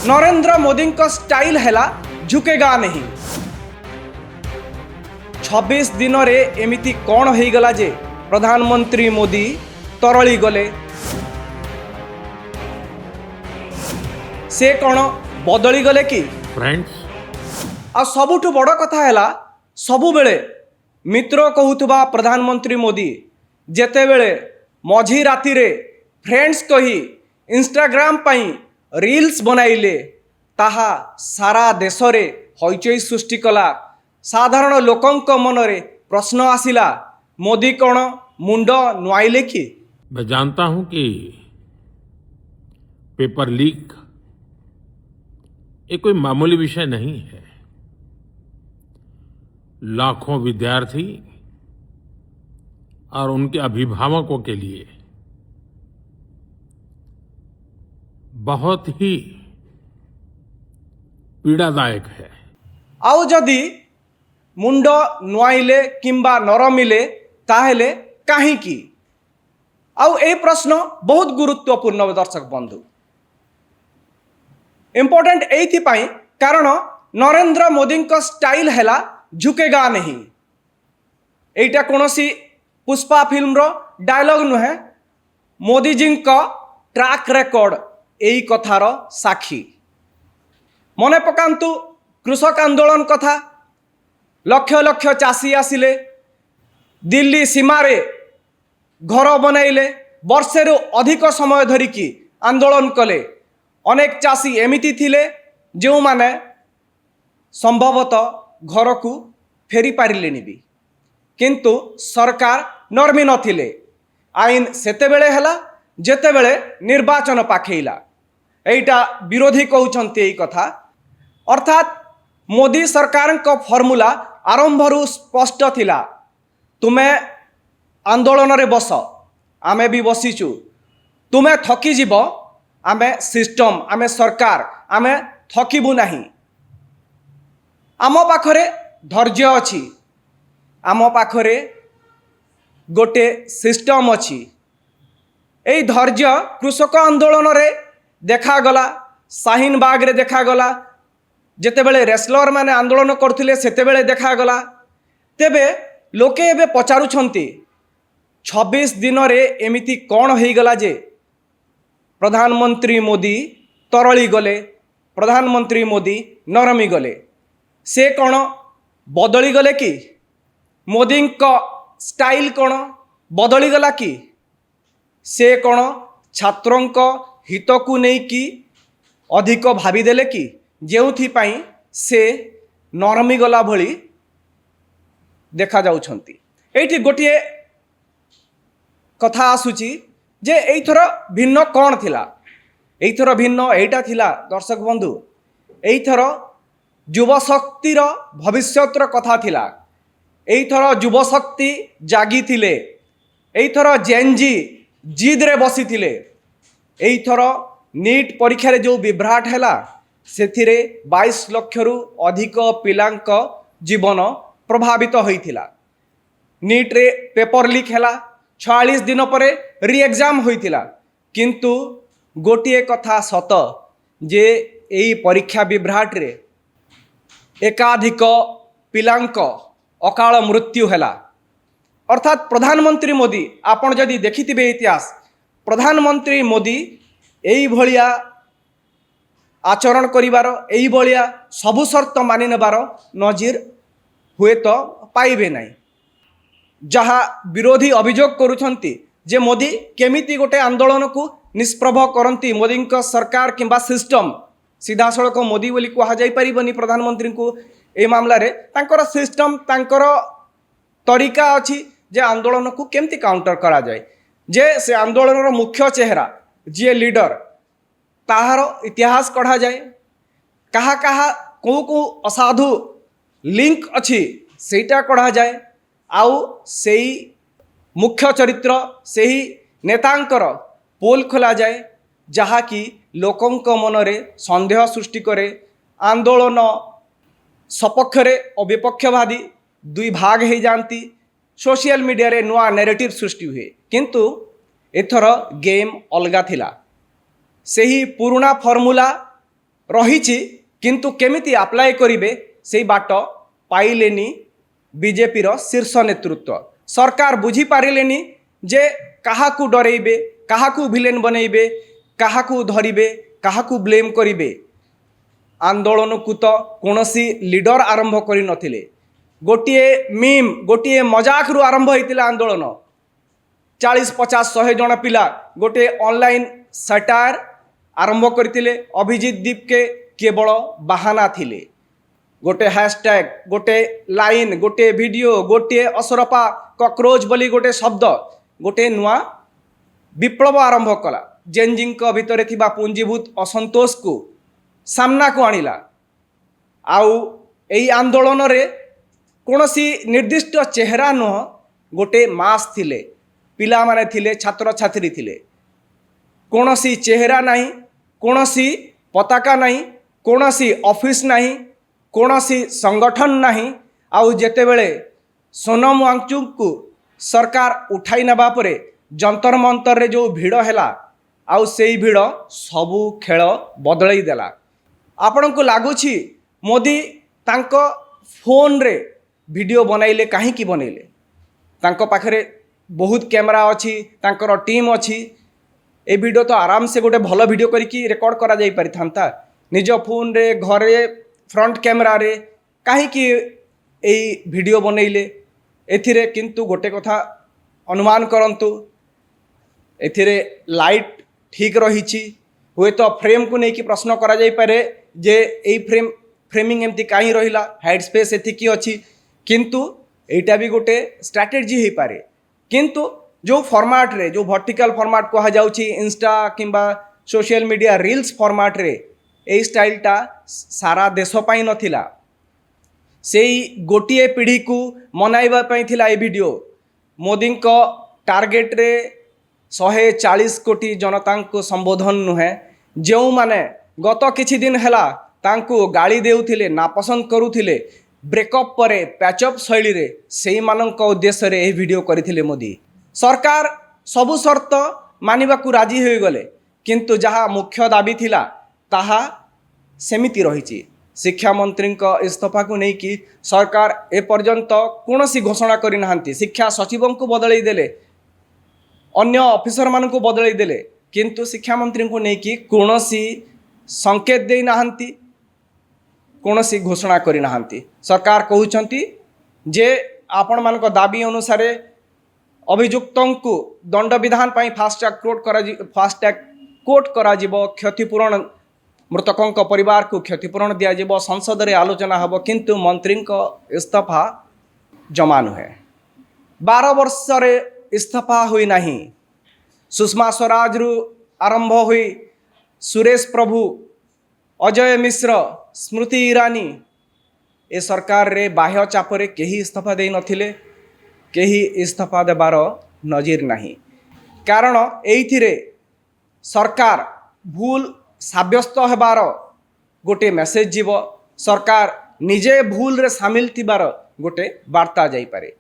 नरेंद्र मोदी का स्टाइल है झुकेगा नहीं। 26 दिन रे एमिति कौन हो गला जे प्रधानमंत्री मोदी तरली गले। से कौन बदली गले कि फ्रेंड्स आ सबुठु बड़ कथा है सबु बेले मित्र कहूथुबा प्रधानमंत्री मोदी जेतेबेले मझी राति रे फ्रेंड्स कही इंस्टाग्राम पाई रील्स बनाइले ताहा सारा देश रे हईचई सृष्टि कला। साधारण लोकंक मनरे प्रश्न आसिला मोदी कौन मुंड नुआइले कि। मैं जानता हूं कि पेपर लीक ये कोई मामूली विषय नहीं है। लाखों विद्यार्थी और उनके अभिभावकों के लिए बहुत ही पीड़ादायक है। आउ जदि मुंड नुआइले किंबा नरमिले ताहेले काहीकि। आउ ए प्रश्न बहुत गुरुत्वपूर्ण दर्शक बंधु। इम्पोर्टेंट एइथिपाई कारण नरेंद्र मोदी का स्टाइल है झुकेगा नहीं। एइटा कोनोसी पुष्पा फिल्म रो डायलॉग नुहे मोदी जी का ट्रैक रिकॉर्ड एई कथार साक्षी। मने पकांतु कृषक आंदोलन कथा। लक्ष लक्ष चाषी आसिले दिल्ली सीमारे घर बनइले वर्षे रु अधिक समय धरिकी आंदोलन कले। अनेक चाषी एमिति थिले जो माने संभवतः घर को फेरी पारिलेनि भी किंतु सरकार नर्मी नथिले। आईन सेतेबेले हला जेतेबेले निर्वाचन पाखेइला। एइटा विरोधी कहउछन्ति एई कथा। अर्थात मोदी सरकार का फॉर्मूला आरंभरू स्पष्ट थिला। तुमे आंदोलन रे बस आमे भी बसीचु। तुमे थकी जीव आमे सिस्टम आमे सरकार आमे थकीबु नाही। आम पाखरे धैर्य अछि। आम पाखरे गोटे सिस्टम अछि। एई धैर्य कृषक आंदोलन रे देखागला। शाहीन बाग रे देखागला। जेतेबेले रेसलर माने आंदोलन करथिले सेतेबेले देखागला। तेबे लोके एबे पचारुछन्ति 26 दिन रे एमिति कौन हो गला जे प्रधानमंत्री मोदी तरली गले। प्रधानमंत्री मोदी नरमी गले। से कौन बदली गले कि। मोदी का स्टाइल कौन बदली गला कि। से कौन छात्रों का हित को नहीं कि अधिक भाविदेले कि जेउथिपाई से नरमी गला भली देखा जाउछन्ति। एइठी गोटिए कथा आसुची जे एइथर भिन्न कौन थिला। एइथर भिन्न एइटा थिला दर्शक बंधु। एइथर युवशक्तिर भविष्यतर कथा थिला। एइथर युवशक्ति जागी थिले। एइथर जेनजी जिद रे बसी थिले। एइथर नीट परीक्षा रे जो विभ्राट हैला सेथिरे 22 लाख रु अधिक पिलांक जीवन प्रभावित होइथिला। नीट रे पेपर लीक हैला। 46 दिन परे री एग्जाम होइथिला। किंतु गोटिए कथा सत जे एई परीक्षा विभ्राट रे एकाधिक पिलांक अकाल मृत्यु हैला। अर्थात प्रधानमंत्री मोदी आपण जदि देखिथिबे इतिहास प्रधानमंत्री मोदी एई भलिया आचरण करिवार एई भलिया सबु शर्त मानि नेबार नजीर हुए तो पाइबे नहीं। जहाँ विरोधी अभियोग करुछन्ति जे मोदी केमिति गोटे आंदोलन को निष्प्रभ करती। मोदी का सरकार किंबा सिस्टम सीधा सड़क मोदी बोली कह जाई परिबनी प्रधानमंत्री को ए मामला रे तांकर सिस्टम तांकर तरीका अछि जे आंदोलन को केमती काउंटर करा जाए। जे से आंदोलन मुख्य चेहरा जी लीडर ताहार इतिहास कढ़ा जाए। कहा कहा को असाधु लिंक अच्छी सेटा कढ़ा जाए। आउ सेई मुख्य चरित्र सेही नेतांकर पोल खोला जाए जहा कि लोकंक मनरे संदेह सृष्टि करे। आंदोलन सपक्षरे और विपक्षवादी दुई भाग हो जाती। सोशल मीडिया रे नुआ नैरेटिव सृष्टि हुए किंतु एथर गेम अलगा थिला। सेही पुराना फॉर्मूला रही किंतु केमिति अप्लाई करिवे सेई बाट पाइलेनी बीजेपीर शीर्ष नेतृत्व। सरकार बुझी पारिलेनी जे काहाकू डरेइबे, काहाकू विलेन बनइबे, काहाकू धरिबे, काहाकू ब्लेम करिबे। आंदोलन को तो कौनसी लीडर आरंभ करि नथिले, गोटिए मीम गोटिए मजाक रु आरंभ होइतिला आंदोलन। 40-50-100 जन पिला गोटे ऑनलाइन सटायर आरंभ करथिले। अभिजीत दीप के केवल बाहाना थिले, गोटे हैशटैग, गोटे लाइन, गोटे वीडियो, गोटे असरपा कॉकरोच बोली गोटे शब्द गोटे नुआ विप्लव आरंभ कला। जेनजिंक भितर थिबा पुंजीभूत असंतोष को सामना को आनिला। आउ एई आंदोलन रे कोनोसी निर्दिष्ट चेहरा नुह, गोटे मास थिले, पिला माने थिले, छात्र छात्री थिले। कोनोसी चेहरा नहीं, कोनोसी पताका नहीं, कोनोसी ऑफिस नहीं, कोनोसी संगठन नहीं। आउ जेतेबेले सोनम वांगचुक को सरकार उठाई नबा परे जंतर मंतर रे जो भिड़ हैला, आउ सेई भिड़ सबू खेल बदलई देला। आपण को लगुच मोदी तांको फोन रे वीडियो बनइले, कहीं बनइले? तांको पाखरे बहुत कैमरा अच्छी, तांकर टीम अच्छी। ए वीडियो तो आराम से गोटे भल वीडियो करिकी रिकॉर्ड करा जाई पारि थांता निज फोन रे, घरे फ्रंट कैमरा रे, कहीं एई वीडियो बनइले? एथिरे किंतु गोटे कथा अनुमान करंतु, एथिरे लाइट ठीक रही हुए तो फ्रेम को लेकिन प्रश्न करा जाई पारे जे एई फ्रेमिंग एमती कहीं रहिला, हाइट स्पेस एतिकी अच्छी। किंतु एटा भी गोटे स्ट्रैटेजी हो पारे। किंतु जो फॉर्मेट रे, जो वर्टिकल फॉर्मेट कहा जाउची, इंस्टा किंबा सोशल मीडिया रील्स फॉर्मेट रे ए स्टाइलटा सारा देश पाई नथिला। सेई गोटिए पीढ़ी को मनाइबा पाई थिला ए वीडियो। मोदी को टार्गेट रे 140 कोटी जनता को संबोधन नुहे, जो माने गत किछि दिन हैला तांको गाली देउथिले, नापसंद करुथिले, ब्रेकअप परे पैचअप शैली रे, सेई मानक उद्देश्य रे ए वीडियो करिथिले मोदी। सरकार सबु शर्त मानिबा को राजी हो गले, किंतु जहाँ मुख्य दाबी थिला ताहा सेमिति रहिछि। शिक्षा मंत्री को इस्तीफा को लेकिन सरकार ए पर्यंत कौनसी घोषणा करि नाहंती। शिक्षा सचिव को बदलई देले, अन्य ऑफिसर मान को बदलई देले, किंतु शिक्षा मंत्री को लेकिन कौनसी संकेत दे नाहंती, कौनसी घोषणा करि नाहंती। सरकार कहउछंती जे आपण मान को दाबी अनुसार अभियुक्तों को दंड विधान पाई फास्ट ट्रैक कोर्ट करा जिवो, क्षतिपूरण मृतकों को परिवार को क्षतिपूरण दिया जिवो, संसद रे आलोचना हबो। किंतु मंत्री को इस्तीफा जमा नुहे। 12 वर्ष रे इस्तीफा हुई नहीं। सुषमा स्वराज रु आरंभ हुई सुरेश प्रभु, अजय मिश्र, स्मृति ईरानी, ए सरकार रे बाह्य चापरे केही इस्तीफा दे नथिले, केही इस्तीफा देबार नजीर नहीं। कारण एइथिरे सरकार भूल साब्यस्त हेबार गोटे मेसेज जीव, सरकार निजे भूल रे सामिल थिबार गोटे वार्ता जाई पारे।